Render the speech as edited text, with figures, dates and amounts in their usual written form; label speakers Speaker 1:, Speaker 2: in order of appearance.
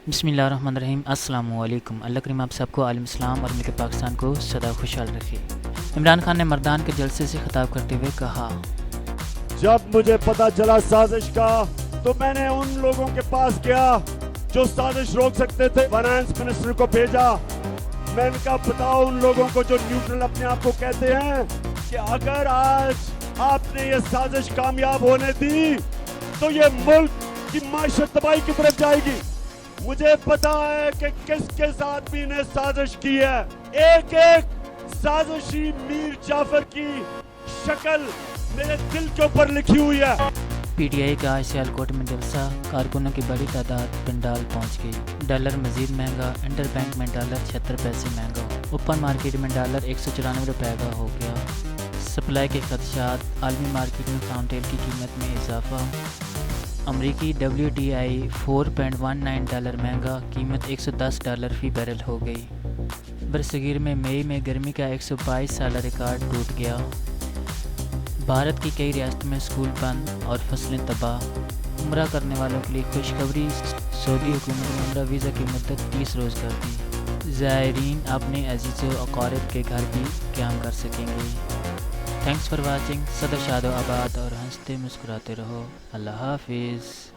Speaker 1: بسم اللہ الرحمن الرحیم۔ السلام علیکم۔ اللہ کریم آپ سب کو عالم اسلام اور ملک پاکستان کو سدا خوشحال رکھے۔ عمران خان نے مردان کے جلسے سے خطاب کرتے ہوئے کہا،
Speaker 2: جب مجھے پتا چلا سازش کا تو میں نے ان لوگوں کے پاس گیا جو سازش روک سکتے تھے، فائنانس منسٹر کو بھیجا۔ میں نے کہا بتاؤ ان لوگوں کو جو نیوٹرل اپنے آپ کو کہتے ہیں کہ اگر آج آپ نے یہ سازش کامیاب ہونے دی تو یہ ملک کی معیشت تباہی کی طرف جائے گی۔ مجھے پتا ہے کہ کس کس آدمی نے سازش کی ہے، ایک ایک سازشی میر جعفر کی شکل میرے دل کے اوپر لکھی ہوئی ہے۔
Speaker 1: پی ٹی آئی کا سیالکوٹ میں جلسہ، کارکنوں کی بڑی تعداد پنڈال پہنچ گئی۔ ڈالر مزید مہنگا، انٹر بینک میں ڈالر 76 پیسے مہنگا، اوپن مارکیٹ میں ڈالر 194 روپے کا ہو گیا۔ سپلائی کے خدشات، عالمی مارکیٹ میں خام تیل کی قیمت میں اضافہ، امریکی WTI 4.19 ڈالر مہنگا، قیمت 110 ڈالر فی بیرل ہو گئی۔ برصغیر میں مئی میں گرمی کا 122 سالہ ریکارڈ ٹوٹ گیا۔ بھارت کی کئی ریاستوں میں اسکول بند اور فصلیں تباہ۔ عمرہ کرنے والوں کے لیے خوشخبری، سعودی حکومت نے عمرہ ویزا کی مدت 30 روز کر دی۔ زائرین اپنے عزیز و اقارب کے گھر بھی قیام کر سکیں گے۔ Thanks for watching. صدر شاد و آباد اور ہنستے مسکراتے رہو۔ اللہ حافظ۔